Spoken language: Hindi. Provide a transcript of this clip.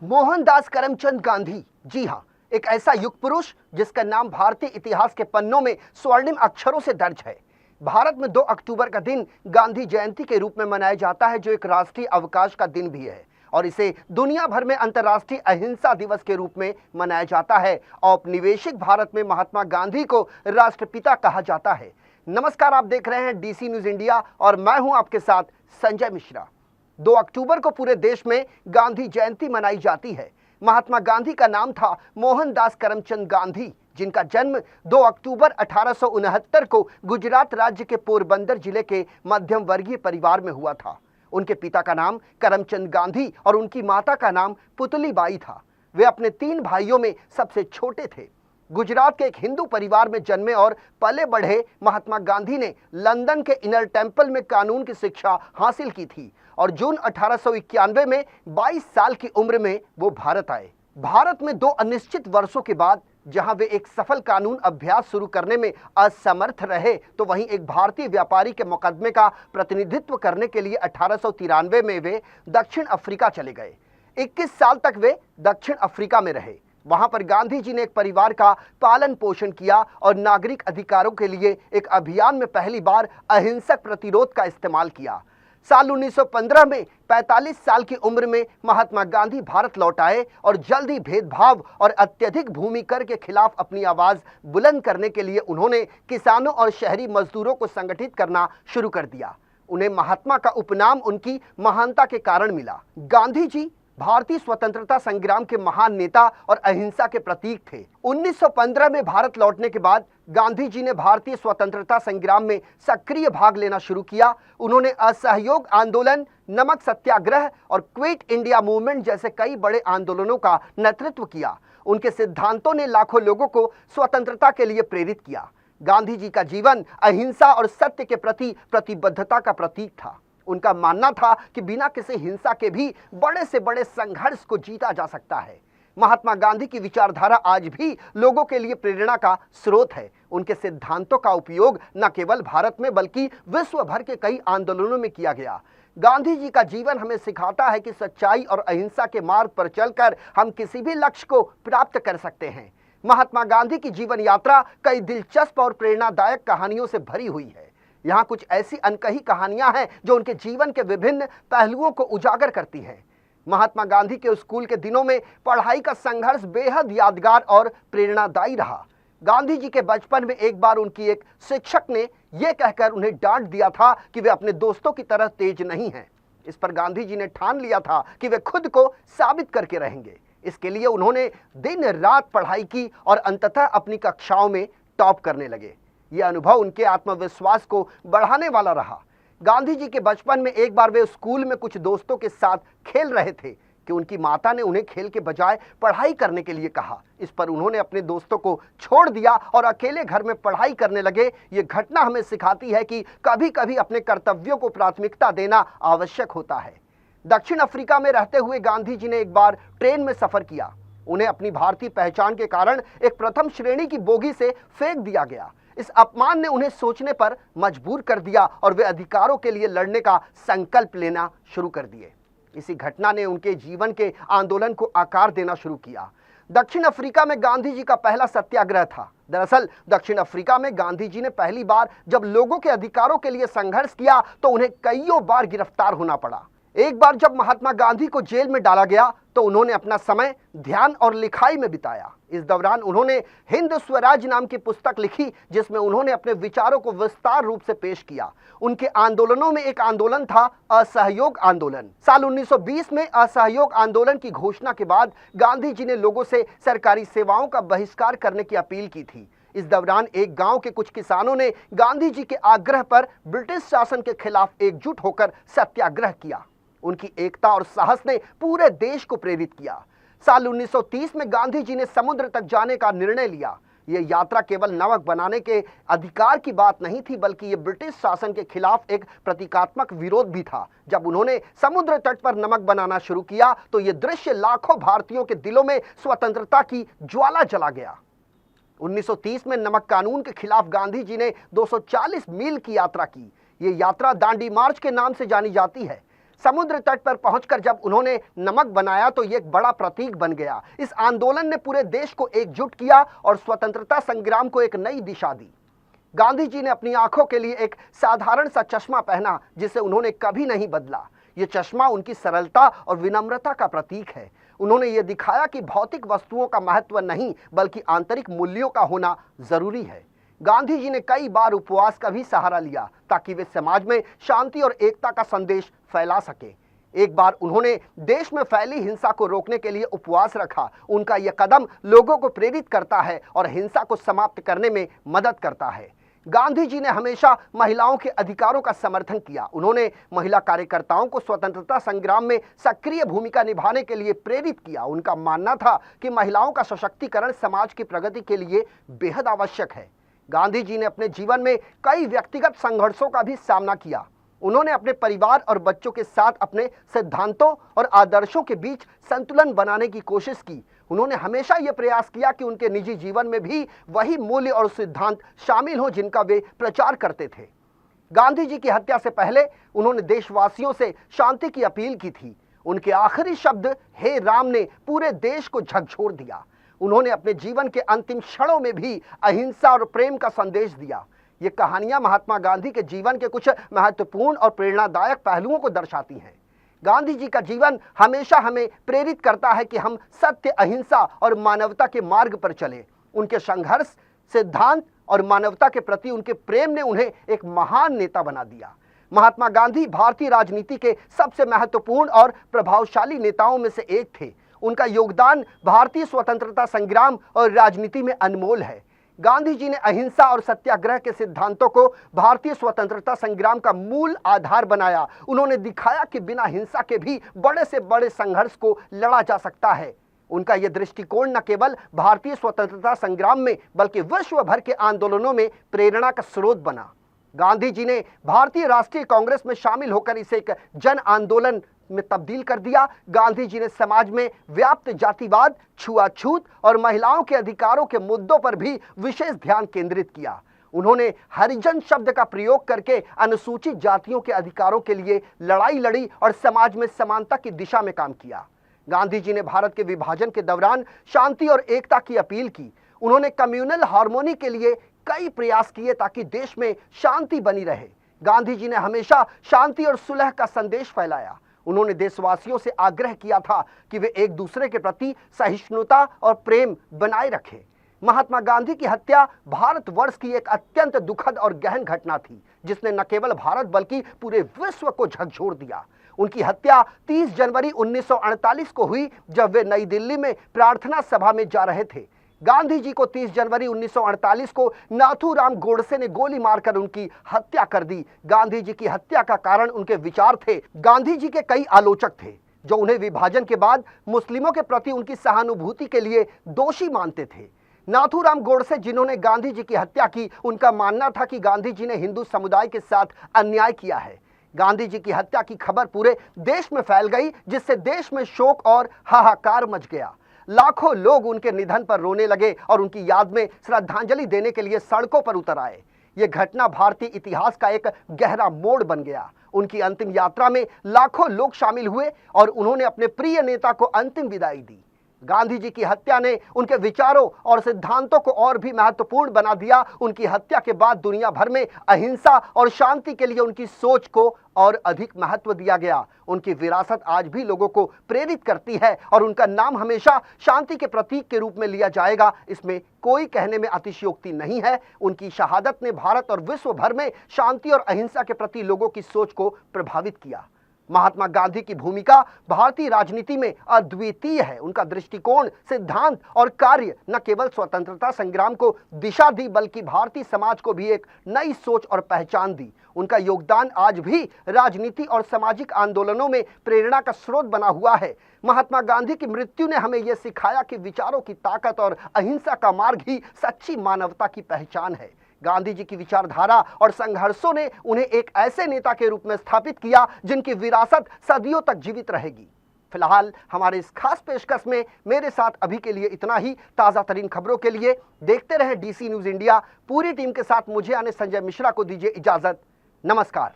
मोहनदास करमचंद गांधी, जी हां, एक ऐसा युग पुरुष जिसका नाम भारतीय इतिहास के पन्नों में स्वर्णिम अक्षरों से दर्ज है। भारत में 2 अक्टूबर का दिन गांधी जयंती के रूप में मनाया जाता है, जो एक राष्ट्रीय अवकाश का दिन भी है और इसे दुनिया भर में अंतर्राष्ट्रीय अहिंसा दिवस के रूप में मनाया जाता है। औपनिवेशिक भारत में महात्मा गांधी को राष्ट्रपिता कहा जाता है। नमस्कार, आप देख रहे हैं डीसी न्यूज इंडिया और मैं हूं आपके साथ संजय मिश्रा। 2 अक्टूबर को पूरे देश में गांधी जयंती मनाई जाती है। महात्मा गांधी का नाम था मोहनदास करमचंद गांधी, जिनका जन्म 2 अक्टूबर 1869 को गुजरात राज्य के पोरबंदर जिले के मध्यम वर्गीय परिवार में हुआ था। उनके पिता का नाम करमचंद गांधी और उनकी माता का नाम पुतलीबाई था। वे अपने 3 भाइयों में सबसे छोटे थे। गुजरात के एक हिंदू परिवार में जन्मे और पले बढ़े महात्मा गांधी ने लंदन के इनर टेम्पल में कानून की शिक्षा हासिल की थी और जून 1891 में 22 साल की उम्र में वो भारत आए। भारत में 2 अनिश्चित वर्षों के बाद जहां वे एक सफल कानून अभ्यास शुरू करने में असमर्थ रहे, तो वहीं एक भारतीय व्यापारी के मुकदमे का प्रतिनिधित्व करने के लिए 1893 में वे दक्षिण अफ्रीका चले गए। 21 साल तक वे दक्षिण अफ्रीका में रहे। वहां पर गांधी जी ने एक परिवार का पालन पोषण किया और नागरिक अधिकारों के लिए एक अभियान में पहली बार अहिंसक प्रतिरोध का इस्तेमाल किया। साल 1915 में 45 साल की उम्र में महात्मा गांधी भारत लौट आए और जल्द ही भेदभाव और अत्यधिक भूमि कर के खिलाफ अपनी आवाज बुलंद करने के लिए उन्होंने किसानों और शहरी मजदूरों को संगठित करना शुरू कर दिया। उन्हें महात्मा का उपनाम उनकी महानता के कारण मिला। गांधी जी भारतीय स्वतंत्रता संग्राम के महान नेता और अहिंसा के प्रतीक थे। 1915 में भारत लौटने के बाद गांधी जी ने भारतीय स्वतंत्रता संग्राम में सक्रिय भाग लेना शुरू किया। उन्होंने असहयोग आंदोलन, नमक सत्याग्रह और क्विट इंडिया मूवमेंट जैसे कई बड़े आंदोलनों का नेतृत्व किया। उनके सिद्धांतों ने लाखों लोगों को स्वतंत्रता के लिए प्रेरित किया। गांधी जी का जीवन अहिंसा और सत्य के प्रति प्रतिबद्धता का प्रतीक था। उनका मानना था कि बिना किसी हिंसा के भी बड़े से बड़े संघर्ष को जीता जा सकता है। महात्मा गांधी की विचारधारा आज भी लोगों के लिए प्रेरणा का स्रोत है। उनके सिद्धांतों का उपयोग न केवल भारत में बल्कि विश्व भर के कई आंदोलनों में किया गया। गांधी जी का जीवन हमें सिखाता है कि सच्चाई और अहिंसा के मार्ग पर चलकर हम किसी भी लक्ष्य को प्राप्त कर सकते हैं। महात्मा गांधी की जीवन यात्रा कई दिलचस्प और प्रेरणादायक कहानियों से भरी हुई है। यहाँ कुछ ऐसी अनकही कहानियां हैं जो उनके जीवन के विभिन्न पहलुओं को उजागर करती हैं। महात्मा गांधी के स्कूल के दिनों में पढ़ाई का संघर्ष बेहद यादगार और प्रेरणादायी रहा। गांधी जी के बचपन में एक बार उनकी एक शिक्षक ने यह कहकर उन्हें डांट दिया था कि वे अपने दोस्तों की तरह तेज नहीं हैं। इस पर गांधी जी ने ठान लिया था कि वे खुद को साबित करके रहेंगे। इसके लिए उन्होंने दिन रात पढ़ाई की और अंततः अपनी कक्षाओं में टॉप करने लगे। यह अनुभव उनके आत्मविश्वास को बढ़ाने वाला रहा। गांधी जी के बचपन में एक बार वे स्कूल में कुछ दोस्तों के साथ खेल रहे थे कि उनकी माता ने उन्हें खेल के बजाय पढ़ाई करने के लिए कहा। इस पर उन्होंने अपने दोस्तों को छोड़ दिया और अकेले घर में पढ़ाई करने लगे। ये घटना हमें सिखाती है कि कभी कभी अपने कर्तव्यों को प्राथमिकता देना आवश्यक होता है। दक्षिण अफ्रीका में रहते हुए गांधी जी ने एक बार ट्रेन में सफर किया। उन्हें अपनी भारतीय पहचान के कारण एक प्रथम श्रेणी की बोगी से फेंक दिया गया। इस अपमान ने उन्हें सोचने पर मजबूर कर दिया और वे अधिकारों के लिए लड़ने का संकल्प लेना शुरू कर दिए। इसी घटना ने उनके जीवन के आंदोलन को आकार देना शुरू किया। दक्षिण अफ्रीका में गांधी जी का पहला सत्याग्रह था। दरअसल दक्षिण अफ्रीका में गांधी जी ने पहली बार जब लोगों के अधिकारों के लिए संघर्ष किया तो उन्हें कईयों बार गिरफ्तार होना पड़ा। एक बार जब महात्मा गांधी को जेल में डाला गया तो उन्होंने अपना समय ध्यान और लिखाई में बिताया। इस दौरान उन्होंने हिंद स्वराज नाम की पुस्तक लिखी, जिसमें उन्होंने अपने विचारों को विस्तार रूप से पेश किया। उनके आंदोलनों में एक आंदोलन था असहयोग आंदोलन। साल 1920 में असहयोग आंदोलन की घोषणा के बाद गांधी जी ने लोगों से सरकारी सेवाओं का बहिष्कार करने की अपील की थी। इस दौरान एक गांव के कुछ किसानों ने गांधी जी के आग्रह पर ब्रिटिश शासन के खिलाफ एकजुट होकर सत्याग्रह किया। उनकी एकता और साहस ने पूरे देश को प्रेरित किया। साल 1930 में गांधी जी ने समुद्र तक जाने का निर्णय लिया। यह यात्रा केवल नमक बनाने के अधिकार की बात नहीं थी, बल्कि यह ब्रिटिश शासन के खिलाफ एक प्रतीकात्मक विरोध भी था। जब उन्होंने समुद्र तट पर नमक बनाना शुरू किया तो यह दृश्य लाखों भारतीयों के दिलों में स्वतंत्रता की ज्वाला जला गया। 1930 में नमक कानून के खिलाफ गांधी जी ने 240 मील की यात्रा की। यह यात्रा दांडी मार्च के नाम से जानी जाती है। समुद्र तट पर पहुंचकर जब उन्होंने नमक बनाया तो ये एक बड़ा प्रतीक बन गया। इस आंदोलन ने पूरे देश को एकजुट किया और स्वतंत्रता संग्राम को एक नई दिशा दी। गांधी जी ने अपनी आंखों के लिए एक साधारण सा चश्मा पहना जिसे उन्होंने कभी नहीं बदला। ये चश्मा उनकी सरलता और विनम्रता का प्रतीक है। उन्होंने ये दिखाया कि भौतिक वस्तुओं का महत्व नहीं बल्कि आंतरिक मूल्यों का होना जरूरी है। गांधी जी ने कई बार उपवास का भी सहारा लिया ताकि वे समाज में शांति और एकता का संदेश फैला सके। एक बार उन्होंने देश में फैली हिंसा को रोकने के लिए उपवास रखा। उनका यह कदम लोगों को प्रेरित करता है और हिंसा को समाप्त करने में मदद करता है। गांधी जी ने हमेशा महिलाओं के अधिकारों का समर्थन किया। उन्होंने महिला कार्यकर्ताओं को स्वतंत्रता संग्राम में सक्रिय भूमिका निभाने के लिए प्रेरित किया। उनका मानना था कि महिलाओं का सशक्तिकरण समाज की प्रगति के लिए बेहद आवश्यक है। गांधी जी ने अपने जीवन में कई व्यक्तिगत संघर्षों का भी सामना किया। उन्होंने अपने परिवार और बच्चों के साथ अपने सिद्धांतों और आदर्शों के बीच संतुलन बनाने की कोशिश की। उन्होंने हमेशा यह प्रयास किया कि उनके निजी जीवन में भी वही मूल्य और सिद्धांत शामिल हों जिनका वे प्रचार करते थे। गांधी जी की हत्या से पहले उन्होंने देशवासियों से शांति की अपील की थी। उनके आखिरी शब्द हे राम ने पूरे देश को झकझोर दिया। उन्होंने अपने जीवन के अंतिम क्षणों में भी अहिंसा और प्रेम का संदेश दिया। ये कहानियां महात्मा गांधी के जीवन के कुछ महत्वपूर्ण और प्रेरणादायक पहलुओं को दर्शाती हैं। गांधी जी का जीवन हमेशा हमें प्रेरित करता है कि हम सत्य, अहिंसा और मानवता के मार्ग पर चलें। उनके संघर्ष, सिद्धांत और मानवता के प्रति उनके प्रेम ने उन्हें एक महान नेता बना दिया। महात्मा गांधी भारतीय राजनीति के सबसे महत्वपूर्ण और प्रभावशाली नेताओं में से एक थे। उनका योगदान भारतीय स्वतंत्रता संग्राम और राजनीति में अनमोल है। गांधी जी ने अहिंसा और सत्याग्रह के सिद्धांतों को भारतीय स्वतंत्रता संग्राम का मूल आधार बनाया। उन्होंने दिखाया कि बिना हिंसा के भी बड़े से बड़े संघर्ष को लड़ा जा सकता है। उनका यह दृष्टिकोण न केवल भारतीय स्वतंत्रता संग्राम में बल्कि विश्व भर के आंदोलनों में प्रेरणा का स्रोत बना। गांधी जी ने भारतीय राष्ट्रीय कांग्रेस में शामिल होकर इसे एक जन आंदोलन में तब्दील कर दिया। गांधी जी ने समाज में व्याप्त जातिवाद, छुआछूत और महिलाओं के अधिकारों के मुद्दों पर भी विशेष ध्यान केंद्रित किया। उन्होंने हरिजन शब्द का प्रयोग करके अनुसूचित जातियों के अधिकारों के लिए लड़ाई लड़ी और समाज में समानता की दिशा में काम किया। गांधी जी ने भारत के विभाजन के दौरान शांति और एकता की अपील की। उन्होंने कम्युनल हार्मोनी के लिए कई प्रयास किए ताकि देश में शांति बनी रहे। गांधी जी ने हमेशा शांति और सुलह का संदेश फैलाया। उन्होंने देशवासियों से आग्रह किया था कि वे एक दूसरे के प्रति सहिष्णुता और प्रेम बनाए रखें। महात्मा गांधी की हत्या भारतवर्ष की एक अत्यंत दुखद और गहन घटना थी, जिसने न केवल भारत बल्कि पूरे विश्व को झकझोर दिया। उनकी हत्या 30 जनवरी 1948 को हुई, जब वे नई दिल्ली में प्रार्थना सभा में जा रहे थे। गांधी जी को 30 जनवरी 1948 को नाथूराम गोडसे ने गोली मारकर उनकी हत्या कर दी। गांधी जी की हत्या का कारण उनके विचार थे। गांधी जी के कई आलोचक थे जो उन्हें विभाजन के बाद मुस्लिमों के प्रति उनकी सहानुभूति के लिए दोषी मानते थे। नाथूराम गोडसे, जिन्होंने गांधी जी की हत्या की, उनका मानना था कि गांधी जी ने हिंदू समुदाय के साथ अन्याय किया है। गांधी जी की हत्या की खबर पूरे देश में फैल गई, जिससे देश में शोक और हाहाकार मच गया। लाखों लोग उनके निधन पर रोने लगे और उनकी याद में श्रद्धांजलि देने के लिए सड़कों पर उतर आए। यह घटना भारतीय इतिहास का एक गहरा मोड़ बन गया। उनकी अंतिम यात्रा में लाखों लोग शामिल हुए और उन्होंने अपने प्रिय नेता को अंतिम विदाई दी। गांधी जी की हत्या ने उनके विचारों और सिद्धांतों को और भी महत्वपूर्ण बना दिया। उनकी हत्या के बाद दुनिया भर में अहिंसा और शांति के लिए उनकी सोच को और अधिक महत्व दिया गया। उनकी विरासत आज भी लोगों को प्रेरित करती है और उनका नाम हमेशा शांति के प्रतीक के रूप में लिया जाएगा। इसमें कोई कहने में अतिशयोक्ति नहीं है। उनकी शहादत ने भारत और विश्व भर में शांति और अहिंसा के प्रति लोगों की सोच को प्रभावित किया। महात्मा गांधी की भूमिका भारतीय राजनीति में अद्वितीय है। उनका दृष्टिकोण, सिद्धांत और कार्य न केवल स्वतंत्रता संग्राम को दिशा दी बल्कि भारतीय समाज को भी एक नई सोच और पहचान दी। उनका योगदान आज भी राजनीति और सामाजिक आंदोलनों में प्रेरणा का स्रोत बना हुआ है। महात्मा गांधी की मृत्यु ने हमें यह सिखाया कि विचारों की ताकत और अहिंसा का मार्ग ही सच्ची मानवता की पहचान है। गांधी जी की विचारधारा और संघर्षों ने उन्हें एक ऐसे नेता के रूप में स्थापित किया जिनकी विरासत सदियों तक जीवित रहेगी। फिलहाल हमारे इस खास पेशकश में मेरे साथ अभी के लिए इतना ही। ताज़ा तरीन खबरों के लिए देखते रहें DC न्यूज़ इंडिया। पूरी टीम के साथ मुझे संजय मिश्रा को दीजिए इजाजत। नमस्कार।